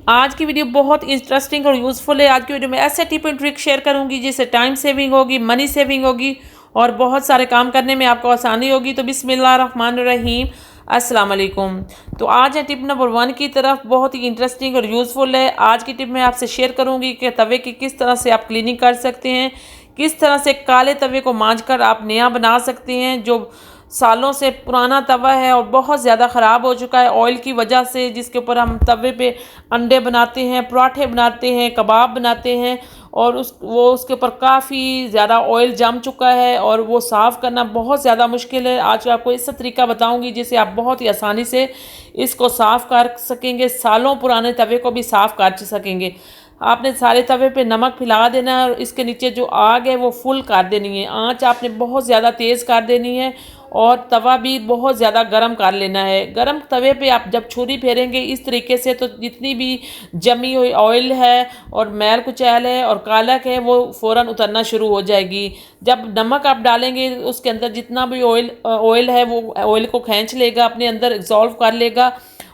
आज की वीडियो बहुत इंटरेस्टिंग और यूज़फुल है। आज की वीडियो में ऐसे टिप एंड ट्रिक शेयर करूंगी जिससे टाइम सेविंग होगी, मनी सेविंग होगी और बहुत सारे काम करने में आपको आसानी होगी। तो बिस्मिल्लाहिर्रहमानिर्रहीम, अस्सलाम वालेकुम। तो आज है टिप नंबर 1 की तरफ। बहुत ही इंटरेस्टिंग और यूज़फुल है। आज की टिप मैं आपसे शेयर करूंगी कि तवे की किस तरह से आप क्लीनिंग कर सकते हैं, किस तरह से काले तवे को मांज कर आप नया बना सकते हैं जो सालों से पुराना तवा है और बहुत ज़्यादा ख़राब हो चुका है ऑयल की वजह से, जिसके ऊपर हम तवे पे अंडे बनाते हैं, पराठे बनाते हैं, कबाब बनाते हैं और उसके ऊपर काफ़ी ज़्यादा ऑयल जम चुका है और वो साफ़ करना बहुत ज़्यादा मुश्किल है। आज आपको ऐसा तरीका बताऊंगी जिससे आप बहुत ही आसानी से इसको साफ़ कर सकेंगे, सालों पुराने तवे को भी साफ़ कर सकेंगे। आपने सारे तवे पे नमक फैला देना है और इसके नीचे जो आग है वो फुल कर देनी है। आंच आपने बहुत ज़्यादा तेज़ कर देनी है और तवा भी बहुत ज़्यादा गर्म कर लेना है। गर्म तवे पे आप जब छुरी फेरेंगे इस तरीके से, तो जितनी भी जमी हुई ऑयल है और मैल कुचैल है और कालक है वो फ़ौरन उतरना शुरू हो जाएगी। जब नमक आप डालेंगे उसके अंदर जितना भी ऑयल है वो ऑयल को खींच लेगा, अपने अंदर एब्जॉल्व कर लेगा।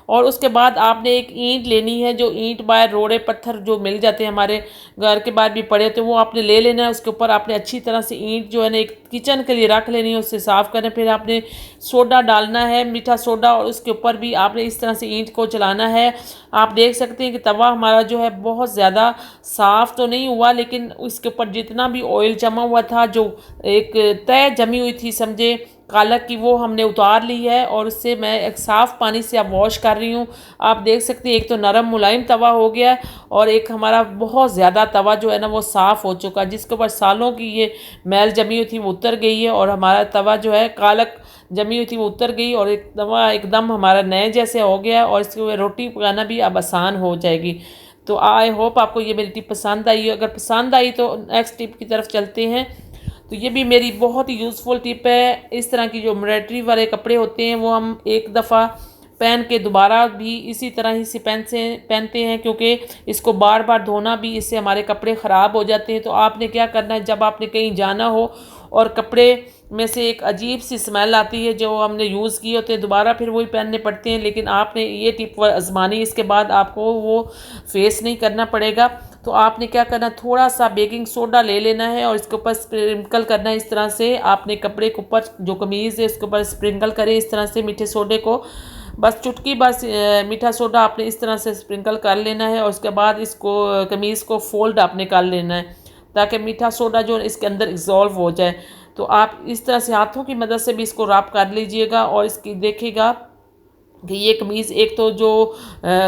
और उसके बाद आपने एक ईंट लेनी है, जो ईंट बाहर रोड़े पत्थर जो मिल जाते हैं हमारे घर के बाहर भी पड़े थे, वो आपने ले लेना है। उसके ऊपर आपने अच्छी तरह से ईंट जो है ना एक किचन के लिए रख लेनी है, उससे साफ़ करना। फिर आपने सोडा डालना है, मीठा सोडा, और उसके ऊपर भी आपने इस तरह से ईंट को चलाना है। आप देख सकते हैं कि तवा हमारा जो है बहुत ज़्यादा साफ़ तो नहीं हुआ, लेकिन उसके ऊपर जितना भी ऑयल जमा हुआ था, जो एक तय जमी हुई थी समझे कालक की, वो हमने उतार ली है और उससे मैं एक साफ़ पानी से अब वॉश कर रही हूँ। आप देख सकते हैं एक तो नरम मुलायम तवा हो गया और एक हमारा बहुत ज़्यादा तवा जो है ना वो साफ़ हो चुका है, जिसके ऊपर सालों की ये मैल जमी हुई थी वो उतर गई है और हमारा तवा जो है कालक जमी हुई थी वो उतर गई और एक तवा एकदम हमारा नए जैसे हो गया और इसके रोटी पकाना भी अब आसान हो जाएगी। तो आई होप आपको ये मेरी टिप पसंद आई। अगर पसंद आई तो नेक्स्ट टिप की तरफ चलते हैं। तो ये भी मेरी बहुत ही यूज़फुल टिप है। इस तरह की जो एम्ब्रॉयडरी वाले कपड़े होते हैं वो हम एक दफ़ा पहन के दोबारा भी इसी तरह ही से पहनते हैं, क्योंकि इसको बार बार धोना भी, इससे हमारे कपड़े ख़राब हो जाते हैं। तो आपने क्या करना है, जब आपने कहीं जाना हो और कपड़े में से एक अजीब सी स्मेल आती है जो हमने यूज़ किए होते हैं, दोबारा फिर वही पहनने पड़ते हैं, लेकिन आपने ये टिप आजमानी, इसके बाद आपको वो फेस नहीं करना पड़ेगा। तो आपने क्या करना, थोड़ा सा बेकिंग सोडा ले लेना है और इसके ऊपर स्प्रिंकल करना है। इस तरह से आपने कपड़े के ऊपर जो कमीज़ है उसके ऊपर स्प्रिंकल करें इस तरह से मीठे सोडे को, बस चुटकी बस मीठा सोडा आपने इस तरह से स्प्रिंकल कर लेना है और उसके बाद इसको कमीज़ को फोल्ड आपने कर लेना है ताकि मीठा सोडा जो इसके अंदर इज़ोल्व हो जाए। तो आप इस तरह से हाथों की मदद से भी इसको रब कर लीजिएगा और इसकी देखिएगा कि ये कमीज़ एक तो जो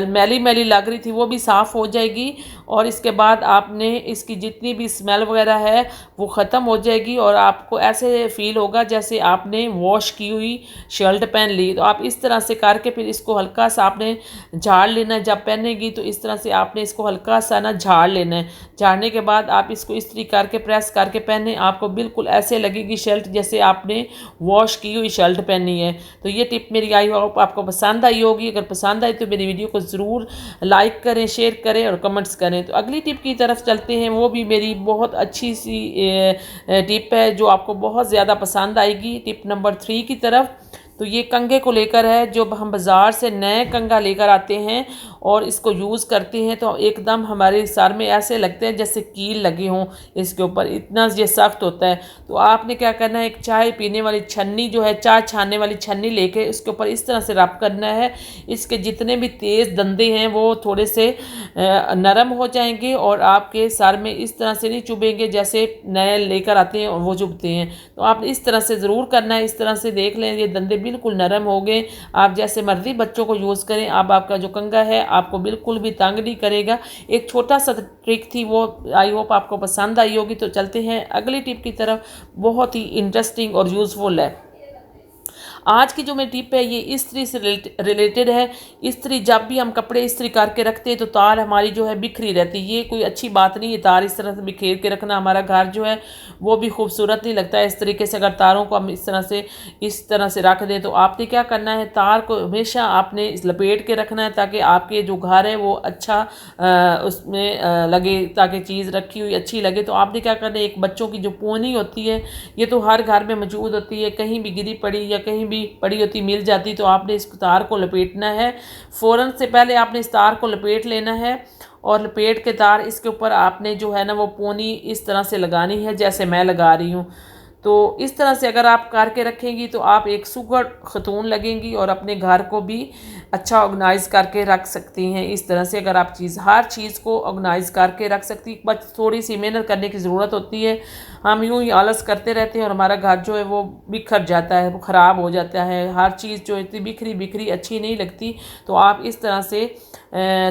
मैली मैली लग रही थी वो भी साफ़ हो जाएगी और इसके बाद आपने इसकी जितनी भी स्मेल वगैरह है वो ख़त्म हो जाएगी और आपको ऐसे फ़ील होगा जैसे आपने वॉश की हुई शर्ट पहन ली। तो आप इस तरह से करके फिर इसको हल्का सा आपने झाड़ लेना है। जब पहनेगी तो इस तरह से आपने इसको हल्का सा ना झाड़ लेना है। झाड़ने के बाद आप इसको इस तरीके करके प्रेस करके पहने, आपको बिल्कुल ऐसे लगेगी शर्ट जैसे आपने वॉश की हुई शर्ट पहनी है। तो ये टिप मेरी आई होप आपको पसंद आई होगी। अगर पसंद आई तो मेरी वीडियो को ज़रूर लाइक करें, शेयर करें और कमेंट्स करें। तो अगली टिप की तरफ चलते हैं। वो भी मेरी बहुत अच्छी सी टिप है जो आपको बहुत ज़्यादा पसंद आएगी। टिप नंबर 3 की तरफ। तो ये कंघे को लेकर है। जो हम बाज़ार से नए कंघा लेकर आते हैं और इसको यूज़ करते हैं तो एकदम हमारे सर में ऐसे लगते हैं जैसे कील लगे हों इसके ऊपर, इतना ये सख्त होता है। तो आपने क्या करना है, एक चाय पीने वाली छन्नी जो है, चाय छानने वाली छन्नी लेके उसके ऊपर इस तरह से रब करना है। इसके जितने भी तेज़ दंदे हैं वो थोड़े से नरम हो जाएंगे और आपके सर में इस तरह से नहीं चुभेंगे जैसे नए लेकर आते हैं और वो चुभते हैं। तो आप इस तरह से ज़रूर करना है। इस तरह से देख लें ये दंदे बिल्कुल नरम हो गए। आप जैसे मर्जी बच्चों को यूज़ करें, अब आपका जो कंघा है आपको बिल्कुल भी तंग नहीं करेगा। एक छोटा सा ट्रिक थी, वो आई होप आपको पसंद आई होगी। तो चलते हैं अगली टिप की तरफ। बहुत ही इंटरेस्टिंग और यूज़फुल है। आज की जो मेरी टिप है ये इस्त्री से रिलेटेड है। इस्त्री जब भी हम कपड़े इस्त्री करके रखते हैं तो तार हमारी जो है बिखरी रहती है। ये कोई अच्छी बात नहीं है तार इस तरह से बिखेर के रखना। हमारा घर जो है वो भी खूबसूरत नहीं लगता है इस तरीके से। अगर तारों को हम इस तरह से रख दें तो आपने क्या करना है, तार को हमेशा आपने लपेट के रखना है ताकि आपके जो घर है वो अच्छा उसमें लगे, ताकि चीज़ रखी हुई अच्छी लगे। तो आपने क्या करना है, एक बच्चों की जो पोनी होती है ये तो हर घर में मौजूद होती है, कहीं भी गिरी पड़ी या कहीं भी लंबी पड़ी होती मिल जाती, तो आपने इस तार को लपेटना है। फ़ौरन से पहले आपने इस तार को लपेट लेना है और लपेट के तार इसके ऊपर आपने जो है ना वो पोनी इस तरह से लगानी है जैसे मैं लगा रही हूँ। तो इस तरह से अगर आप करके रखेंगी तो आप एक सुगड़ खतून लगेंगी और अपने घर को भी अच्छा ऑर्गेनाइज़ करके रख सकती हैं। इस तरह से अगर आप हर चीज़ को ऑर्गेनाइज़ करके रख सकती, बस थोड़ी सी मेहनत करने की ज़रूरत होती है। हम यूँ ही आलस करते रहते हैं और हमारा घर जो है वो बिखर जाता है, वो ख़राब हो जाता है। हर चीज़ जो इतनी बिखरी बिखरी अच्छी नहीं लगती। तो आप इस तरह से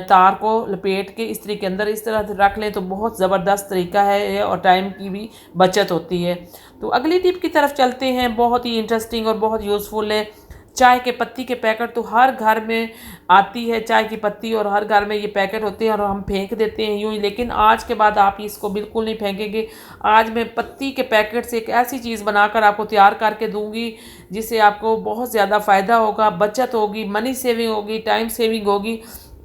तार को लपेट के इस्त्री के अंदर इस तरह रख लें तो बहुत ज़बरदस्त तरीका है और टाइम की भी बचत होती है। तो अगली टिप की तरफ चलते हैं, बहुत ही इंटरेस्टिंग और बहुत यूज़फुल है। चाय के पत्ती के पैकेट तो हर घर में आती है चाय की पत्ती, और हर घर में ये पैकेट होते हैं और हम फेंक देते हैं यूँ ही। लेकिन आज के बाद आप इसको बिल्कुल नहीं फेंकेंगे। आज मैं पत्ती के पैकेट से एक ऐसी चीज़ बनाकर आपको तैयार करके दूंगी जिससे आपको बहुत ज़्यादा फ़ायदा होगा, बचत होगी, मनी सेविंग होगी, टाइम सेविंग होगी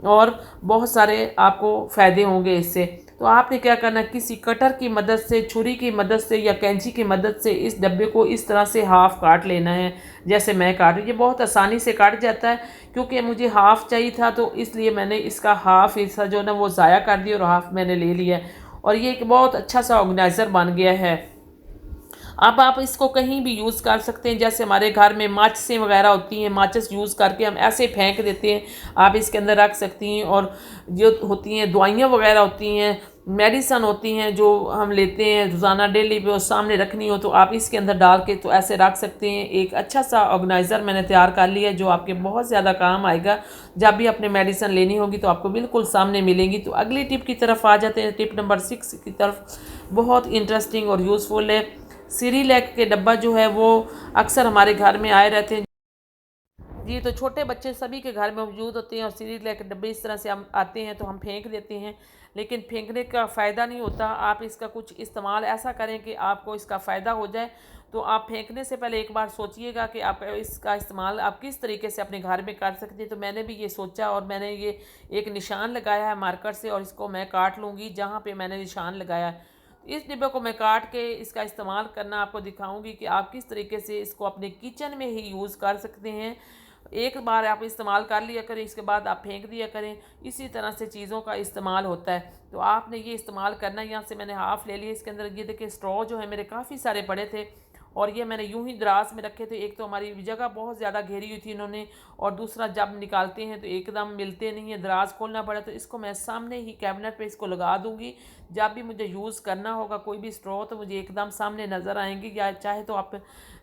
और बहुत सारे आपको फ़ायदे होंगे इससे। तो आपने क्या करना है, किसी कटर की मदद से, छुरी की मदद से या कैंची की मदद से इस डब्बे को इस तरह से हाफ़ काट लेना है जैसे मैं काट रही हूँ। ये बहुत आसानी से काट जाता है क्योंकि मुझे हाफ़ चाहिए था, तो इसलिए मैंने इसका हाफ़ हिस्सा जो ना वो ज़ाया कर दिया और हाफ़ मैंने ले लिया है और ये एक बहुत अच्छा सा ऑर्गेनाइज़र बन गया है। अब आप इसको कहीं भी यूज़ कर सकते हैं। जैसे हमारे घर में माचिसें वगैरह होती हैं, माचिस यूज़ करके हम ऐसे फेंक देते हैं, आप इसके अंदर रख सकती हैं। और जो होती हैं दवाइयाँ वगैरह होती हैं, मेडिसन होती हैं जो हम लेते हैं रोज़ाना डेली पे, और सामने रखनी हो तो आप इसके अंदर डाल के तो ऐसे रख सकते हैं। एक अच्छा सा ऑर्गेनाइज़र मैंने तैयार कर लिया है जो आपके बहुत ज़्यादा काम आएगा। जब भी अपने मेडिसन लेनी होगी तो आपको बिल्कुल सामने मिलेंगी। तो अगली टिप की तरफ आ जाते हैं, टिप नंबर 6 की तरफ। बहुत इंटरेस्टिंग और यूज़फुल है। सीरीलैक के डब्बा जो है वो अक्सर हमारे घर में आए रहते हैं जी। तो छोटे बच्चे सभी के घर में मौजूद होते हैं और सीरीलैक के डब्बे इस तरह से हम आते हैं तो हम फेंक देते हैं, लेकिन फेंकने का फ़ायदा नहीं होता। आप इसका कुछ इस्तेमाल ऐसा करें कि आपको इसका फ़ायदा हो जाए। तो आप फेंकने से पहले एक बार सोचिएगा कि आप इसका इस्तेमाल आप किस तरीके से अपने घर में कर सकते हैं। तो मैंने भी ये सोचा और मैंने ये एक निशान लगाया है मार्कर से, और इसको मैं काट लूँगी जहाँ पे मैंने निशान लगाया है। इस डिब्बे को मैं काट के इसका इस्तेमाल करना आपको दिखाऊंगी कि आप किस तरीके से इसको अपने किचन में ही यूज़ कर सकते हैं। एक बार आप इस्तेमाल कर लिया करें, इसके बाद आप फेंक दिया करें। इसी तरह से चीज़ों का इस्तेमाल होता है। तो आपने ये इस्तेमाल करना है। यहाँ से मैंने हाफ़ ले लिया। इसके अंदर ये देखिए स्ट्रॉ जो है मेरे काफ़ी सारे पड़े थे और ये मैंने यूं ही दराज में रखे थे। एक तो हमारी जगह बहुत ज़्यादा घेरी हुई थी इन्होंने, और दूसरा जब निकालते हैं तो एकदम मिलते नहीं है, दराज खोलना पड़ा। तो इसको मैं सामने ही कैबिनेट पे इसको लगा दूंगी। जब भी मुझे यूज़ करना होगा कोई भी स्ट्रॉ तो मुझे एकदम सामने नज़र आएंगी। या चाहे तो आप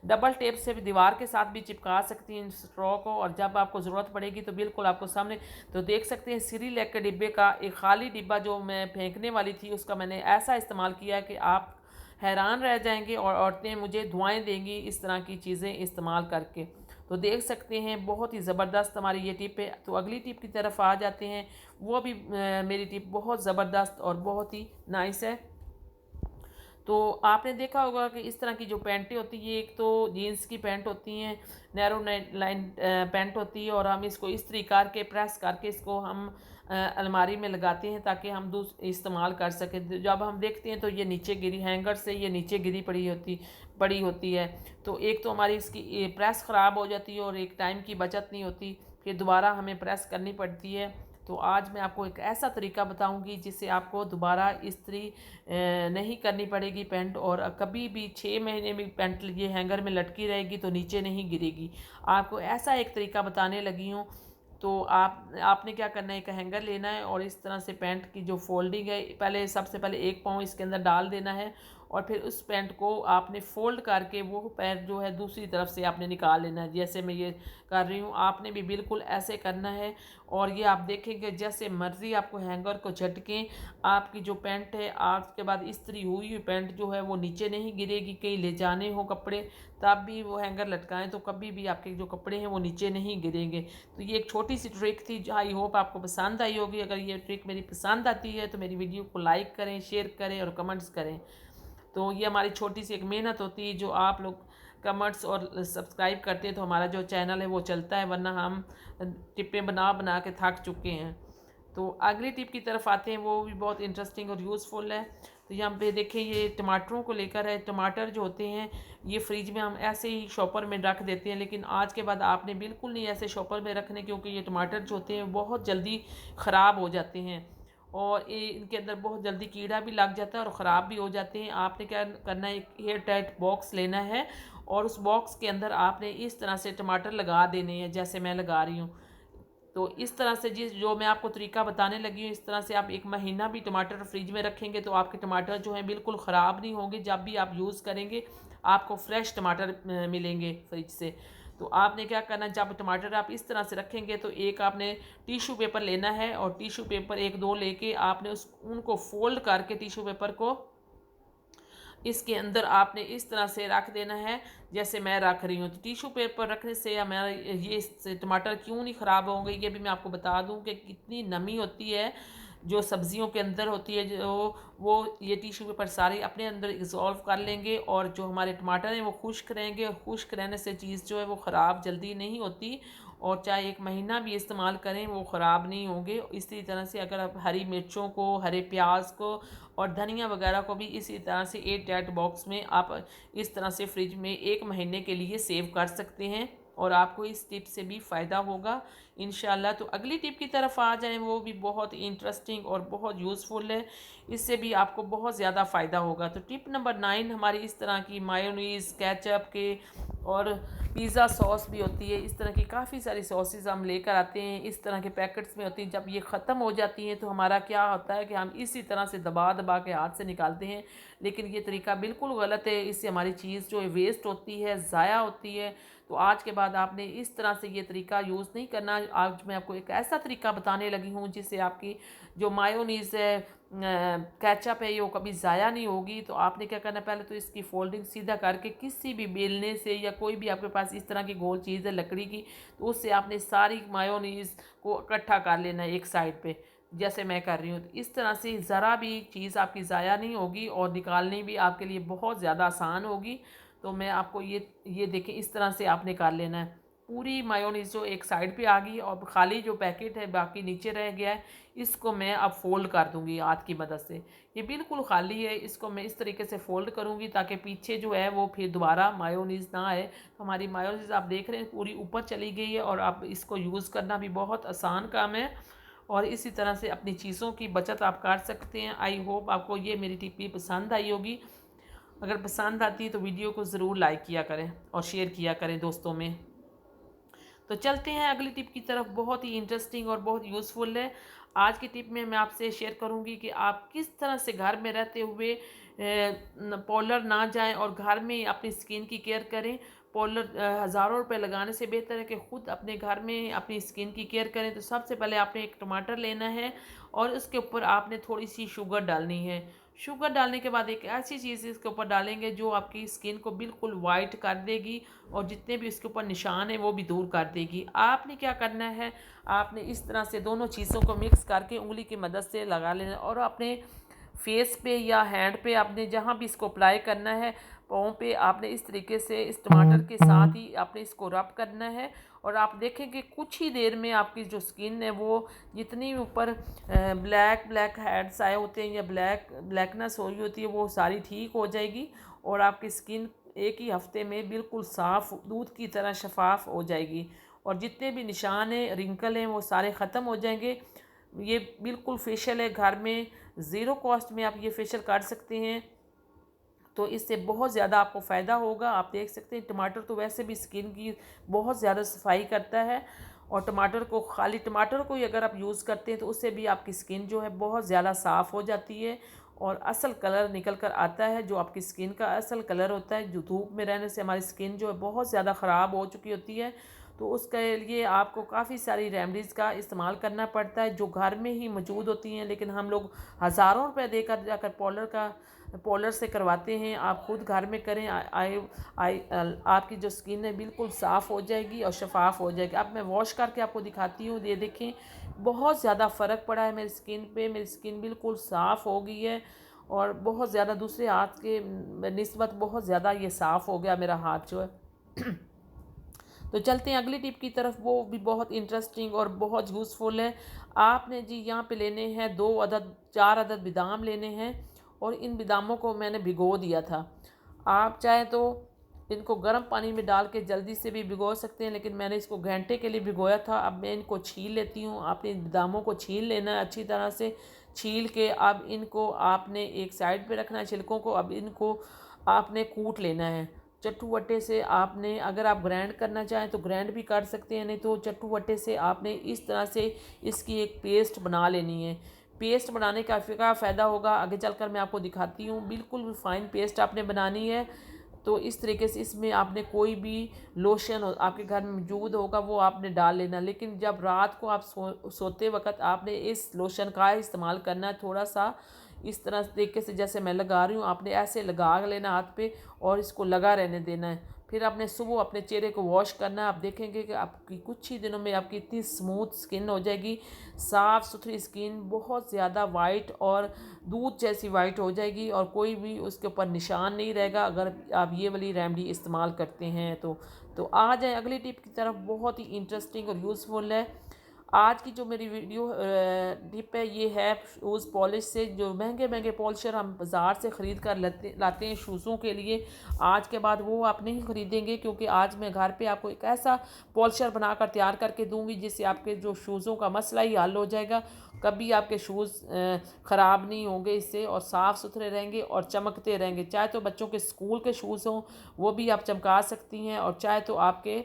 डबल टेप से भी दीवार के साथ भी चिपका सकती हैं स्ट्रॉ को, और जब आपको ज़रूरत पड़ेगी तो बिल्कुल आपको सामने। तो देख सकते हैं सीरीलैक के डिब्बे का एक खाली डिब्बा जो मैं फेंकने वाली थी उसका मैंने ऐसा इस्तेमाल किया कि आप हैरान रह जाएंगे और औरतें मुझे दुआएं देंगी इस तरह की चीज़ें इस्तेमाल करके। तो देख सकते हैं बहुत ही ज़बरदस्त हमारी ये टिप है। तो अगली टिप की तरफ आ जाते हैं। वो भी मेरी टिप बहुत ज़बरदस्त और बहुत ही नाइस है। तो आपने देखा होगा कि इस तरह की जो पैंटें होती हैं, एक तो जीन्स की पैंट होती हैं, नैरो लाइन पैंट होती है, और हम इसको इस्त्री करके प्रेस करके इसको हम अलमारी में लगाते हैं ताकि हम इस्तेमाल कर सकें। जब हम देखते हैं तो ये नीचे गिरी, हैंगर से ये नीचे गिरी पड़ी होती है। तो एक तो हमारी इसकी प्रेस ख़राब हो जाती है और एक टाइम की बचत नहीं होती, फिर दोबारा हमें प्रेस करनी पड़ती है। तो आज मैं आपको एक ऐसा तरीका बताऊंगी जिससे आपको दोबारा इस्त्री नहीं करनी पड़ेगी पैंट, और कभी भी 6 महीने में पैंट ये हैंगर में लटकी रहेगी तो नीचे नहीं गिरेगी। आपको ऐसा एक तरीका बताने लगी हूँ। तो आपने क्या करना है, एक हैंगर लेना है और इस तरह से पैंट की जो फोल्डिंग है, पहले सबसे पहले एक पाँव इसके अंदर डाल देना है, और फिर उस पैंट को आपने फ़ोल्ड करके वो पैंट जो है दूसरी तरफ से आपने निकाल लेना है। जैसे मैं ये कर रही हूँ आपने भी बिल्कुल ऐसे करना है। और ये आप देखेंगे जैसे मर्ज़ी आपको हैंगर को झटकें, आपकी जो पैंट है आज के बाद इस्त्री हुई हुई पैंट जो है वो नीचे नहीं गिरेगी। कहीं ले जाने हो कपड़े तब भी वो हैंगर लटकाएं तो कभी भी आपके जो कपड़े हैं वो नीचे नहीं गिरेंगे। तो ये एक छोटी सी ट्रिक थी, आई होप आपको पसंद आई होगी। अगर ये ट्रिक मेरी पसंद आती है तो मेरी वीडियो को लाइक करें, शेयर करें और कमेंट्स करें। तो ये हमारी छोटी सी एक मेहनत होती है, जो आप लोग कमेंट्स और सब्सक्राइब करते हैं तो हमारा जो चैनल है वो चलता है, वरना हम टिप्पे बना बना के थक चुके हैं। तो अगली टिप की तरफ आते हैं, वो भी बहुत इंटरेस्टिंग और यूज़फुल है। तो यहाँ पे देखें, ये टमाटरों को लेकर है। टमाटर जो होते हैं ये फ्रिज में हम ऐसे ही शॉपर में रख देते हैं, लेकिन आज के बाद आपने बिल्कुल नहीं ऐसे शॉपर में रखने, क्योंकि ये टमाटर जो होते हैं बहुत जल्दी ख़राब हो जाते हैं और ये इनके अंदर बहुत जल्दी कीड़ा भी लग जाता है और ख़राब भी हो जाते हैं। आपने क्या करना है, एक एयर टाइट बॉक्स लेना है और उस बॉक्स के अंदर आपने इस तरह से टमाटर लगा देने हैं, जैसे मैं लगा रही हूँ। तो इस तरह से जो मैं आपको तरीका बताने लगी हूँ, इस तरह से आप 1 महीना भी टमाटर फ्रिज में रखेंगे तो आपके टमाटर जो हैं बिल्कुल ख़राब नहीं होंगे। जब भी आप यूज़ करेंगे आपको फ्रेश टमाटर मिलेंगे फ्रिज से। तो आपने क्या करना, जब टमाटर आप इस तरह से रखेंगे तो एक आपने टिश्यू पेपर लेना है और टिश्यू पेपर 1-2 लेके आपने उनको फोल्ड करके टिश्यू पेपर को इसके अंदर आपने इस तरह से रख देना है जैसे मैं रख रही हूँ। तो टिश्यू पेपर रखने से हमारा ये टमाटर क्यों नहीं ख़राब होंगे, ये भी मैं आपको बता दूँ कि कितनी नमी होती है जो सब्जियों के अंदर होती है, जो वो ये टिश्यू पेपर सारे अपने अंदर इज़ोल्व कर लेंगे और जो हमारे टमाटर हैं वो खुश्क रहेंगे और खुश्क रहने से चीज़ जो है वो ख़राब जल्दी नहीं होती और चाहे 1 महीना भी इस्तेमाल करें वो ख़राब नहीं होंगे। इसी तरह से अगर आप हरी मिर्चों को, हरे प्याज को और धनिया वगैरह को भी इसी तरह से एयर टाइट बॉक्स में आप इस तरह से फ्रिज में 1 महीने के लिए सेव कर सकते हैं और आपको इस टिप से भी फ़ायदा होगा इंशाल्लाह। तो अगली टिप की तरफ आ जाएं, वो भी बहुत इंटरेस्टिंग और बहुत यूज़फुल है, इससे भी आपको बहुत ज़्यादा फ़ायदा होगा। तो टिप नंबर 9 हमारी इस तरह की मायोनीज़, केचप के और पिज़्ज़ा सॉस भी होती है। इस तरह की काफ़ी सारी सॉसेज हम लेकर आते हैं, इस तरह के पैकेट्स में होती हैं। जब ये ख़त्म हो जाती हैं तो हमारा क्या होता है कि हम इसी तरह से दबा दबा के हाथ से निकालते हैं, लेकिन ये तरीका बिल्कुल गलत है। इससे हमारी चीज़ जो है वेस्ट होती है, ज़ाया होती है। तो आज के बाद आपने इस तरह से ये तरीका यूज़ नहीं करना। आज मैं आपको एक ऐसा तरीका बताने लगी हूँ जिससे आपकी जो मायोनीज़ है, केचप है, ये वो कभी ज़ाया नहीं होगी। तो आपने क्या करना, पहले तो इसकी फोल्डिंग सीधा करके किसी भी बेलने से या कोई भी आपके पास इस तरह की गोल चीज़ है लकड़ी की, तो उससे आपने सारी मायोनीज़ को इकट्ठा कर लेना है एक साइड पे, जैसे मैं कर रही हूँ। तो इस तरह से ज़रा भी चीज़ आपकी ज़ाया नहीं होगी और निकालनी भी आपके लिए बहुत ज़्यादा आसान होगी। तो मैं आपको ये देखें, इस तरह से आपने कर लेना है। पूरी मायोनीज़ जो एक साइड पे आ गई और खाली जो पैकेट है बाकी नीचे रह गया है, इसको मैं अब फोल्ड कर दूंगी हाथ की मदद से। ये बिल्कुल खाली है, इसको मैं इस तरीके से फोल्ड करूंगी ताकि पीछे जो है वो फिर दोबारा मायोनीज़ ना आए। तो हमारी मायोनीज़ आप देख रहे हैं पूरी ऊपर चली गई है और आप इसको यूज़ करना भी बहुत आसान काम है और इसी तरह से अपनी चीज़ों की बचत आप कर सकते हैं। आई होप आपको ये मेरी टिप भी पसंद आई होगी। अगर पसंद आती है तो वीडियो को ज़रूर लाइक किया करें और शेयर किया करें दोस्तों में। तो चलते हैं अगली टिप की तरफ, बहुत ही इंटरेस्टिंग और बहुत यूज़फुल है। आज की टिप में मैं आपसे शेयर करूंगी कि आप किस तरह से घर में रहते हुए पार्लर ना जाएं और घर में अपनी स्किन की केयर करें। पार्लर हज़ारों रुपए लगाने से बेहतर है कि ख़ुद अपने घर में अपनी स्किन की केयर करें। तो सबसे पहले आपने एक टमाटर लेना है और उसके ऊपर आपने थोड़ी सी शुगर डालनी है। शुगर डालने के बाद एक ऐसी चीज़ इसके ऊपर डालेंगे जो आपकी स्किन को बिल्कुल वाइट कर देगी और जितने भी इसके ऊपर निशान हैं वो भी दूर कर देगी। आपने क्या करना है, आपने इस तरह से दोनों चीज़ों को मिक्स करके उंगली की मदद से लगा लेना और अपने फेस पे या हैंड पे आपने जहाँ भी इसको अप्लाई करना है, पाँव पे आपने इस तरीके से इस टमाटर के साथ ही आपने इसको रब करना है और आप देखेंगे कुछ ही देर में आपकी जो स्किन है वो जितनी ऊपर ब्लैक ब्लैक हेड्स आए होते हैं या ब्लैकनेस हो रही होती है वो सारी ठीक हो जाएगी और आपकी स्किन एक ही हफ्ते में बिल्कुल साफ़ दूध की तरह शफाफ हो जाएगी और जितने भी निशान हैं, रिंकल हैं, वो सारे ख़त्म हो जाएंगे। ये बिल्कुल फेशियल है, घर में ज़ीरो कॉस्ट में आप ये फेशियल कर सकते हैं। तो इससे बहुत ज़्यादा आपको फ़ायदा होगा। आप देख सकते हैं टमाटर तो वैसे भी स्किन की बहुत ज़्यादा सफाई करता है और टमाटर को, खाली टमाटर को ही अगर आप यूज़ करते हैं तो उससे भी आपकी स्किन जो है बहुत ज़्यादा साफ़ हो जाती है और असल कलर निकल कर आता है, जो आपकी स्किन का असल कलर होता है। जो धूप में रहने से हमारी स्किन जो है बहुत ज़्यादा ख़राब हो चुकी होती है, तो उसके लिए आपको काफ़ी सारी रेमेडीज़ का इस्तेमाल करना पड़ता है जो घर में ही मौजूद होती हैं, लेकिन हम लोग हज़ारों रुपए देकर जाकर पार्लर से करवाते हैं। आप खुद घर में करें, आपकी जो स्किन है बिल्कुल साफ़ हो जाएगी और शफाफ हो जाएगी। अब मैं वॉश करके आपको दिखाती हूँ, ये देखें बहुत ज़्यादा फ़र्क पड़ा है मेरी स्किन पे। मेरी स्किन बिल्कुल साफ़ हो गई है और बहुत ज़्यादा दूसरे हाथ के निस्बत बहुत ज़्यादा ये साफ़ हो गया मेरा हाथ जो है। तो चलते हैं अगली टिप की तरफ, वो भी बहुत इंटरेस्टिंग और बहुत यूज़फुल है। आपने जी यहाँ पे लेने हैं 4 अदद बादाम लेने हैं और इन बादामों को मैंने भिगो दिया था। आप चाहे तो इनको गर्म पानी में डाल के जल्दी से भी भिगो सकते हैं, लेकिन मैंने इसको घंटे के लिए भिगोया था। अब मैं इनको छील लेती हूँ। आपने इन बादामों को छील लेना है अच्छी तरह से। छील के अब इनको आपने एक साइड पे रखना है छिलकों को। अब इनको आपने कूट लेना है चट्टू वट्टे से। आपने अगर आप ग्राइंड करना चाहें तो ग्राइंड भी कर सकते हैं, नहीं तो चट्टू वट्टे से आपने इस तरह से इसकी एक पेस्ट बना लेनी है। पेस्ट बनाने का क्या फ़ायदा होगा आगे चलकर मैं आपको दिखाती हूँ। बिल्कुल फाइन पेस्ट आपने बनानी है। तो इस तरीके से इसमें आपने कोई भी लोशन आपके घर में मौजूद होगा वो आपने डाल लेना, लेकिन जब रात को आप सोते वक्त आपने इस लोशन का इस्तेमाल करना है। थोड़ा सा इस तरह तरीके से जैसे मैं लगा रही हूँ आपने ऐसे लगा लेना हाथ पे और इसको लगा रहने देना है। फिर आपने सुबह अपने चेहरे को वॉश करना है। आप देखेंगे कि आपकी कुछ ही दिनों में आपकी इतनी स्मूथ स्किन हो जाएगी, साफ़ सुथरी स्किन, बहुत ज़्यादा वाइट और दूध जैसी वाइट हो जाएगी और कोई भी उसके ऊपर निशान नहीं रहेगा अगर आप ये वाली रेमेडी इस्तेमाल करते हैं तो आ जाए अगली टिप की तरफ। बहुत ही इंटरेस्टिंग और यूज़फुल है। आज की जो मेरी वीडियो टिप है ये है शूज़ पॉलिश से। जो महंगे महंगे पॉलिशर हम बाज़ार से ख़रीद कर लाते हैं शूज़ों के लिए, आज के बाद वो आप नहीं ख़रीदेंगे, क्योंकि आज मैं घर पे आपको एक ऐसा पॉलिशर बनाकर तैयार करके दूंगी जिससे आपके जो शूज़ों का मसला ही हल हो जाएगा। कभी आपके शूज़ ख़राब नहीं होंगे इससे, और साफ़ सुथरे रहेंगे और चमकते रहेंगे। चाहे तो बच्चों के स्कूल के शूज़ हों वो भी आप चमका सकती हैं, और चाहे तो आपके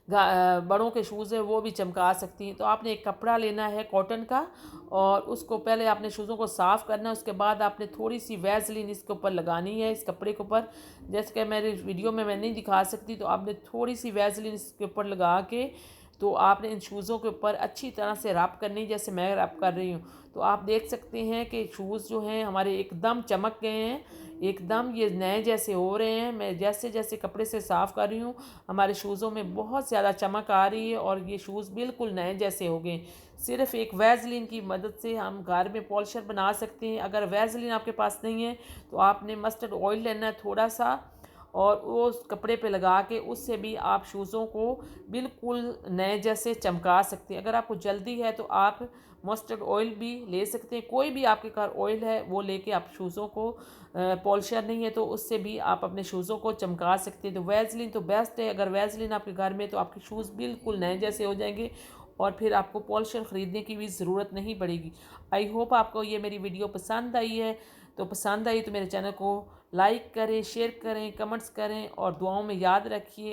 बड़ों के शूज़ है वो भी चमका सकती हैं। तो आपने एक कपड़ा लेना है कॉटन का और उसको पहले आपने शूज़ों को साफ़ करना है। उसके बाद आपने थोड़ी सी वैसलीन इसके ऊपर लगानी है, इस कपड़े के ऊपर। जैसे कि मेरे वीडियो में मैं नहीं दिखा सकती, तो आपने थोड़ी सी वैसलीन इसके ऊपर लगा के तो आपने इन शूज़ों के ऊपर अच्छी तरह से रब करनी, जैसे मैं रब कर रही हूँ। तो आप देख सकते हैं कि शूज़ जो हैं हमारे एकदम चमक गए हैं, एकदम ये नए जैसे हो रहे हैं। मैं जैसे जैसे कपड़े से साफ़ कर रही हूँ हमारे शूज़ों में बहुत ज़्यादा चमक आ रही है और ये शूज़ बिल्कुल नए जैसे हो गए। सिर्फ एक वैसलीन की मदद से हम घर में पॉलिशर बना सकते हैं। अगर वैसलीन आपके पास नहीं है तो आपने मस्टर्ड ऑयल लेना है थोड़ा सा, और वो उस कपड़े पे लगा के उससे भी आप शूज़ों को बिल्कुल नए जैसे चमका सकते हैं। अगर आपको जल्दी है तो आप मस्टर्ड ऑयल भी ले सकते हैं, कोई भी आपके घर ऑयल है वो लेके आप शूज़ों को, पॉलिशर नहीं है तो उससे भी आप अपने शूज़ों को चमका सकते हैं। तो वैसलीन तो बेस्ट है। अगर वैसलीन आपके घर में तो आपके शूज़ बिल्कुल नए जैसे हो जाएंगे और फिर आपको पॉलिशर ख़रीदने की भी ज़रूरत नहीं पड़ेगी। आई होप आपको ये मेरी वीडियो पसंद आई है। तो पसंद आई तो मेरे चैनल को लाइक करें, शेयर करें, कमेंट्स करें और दुआओं में याद रखिए।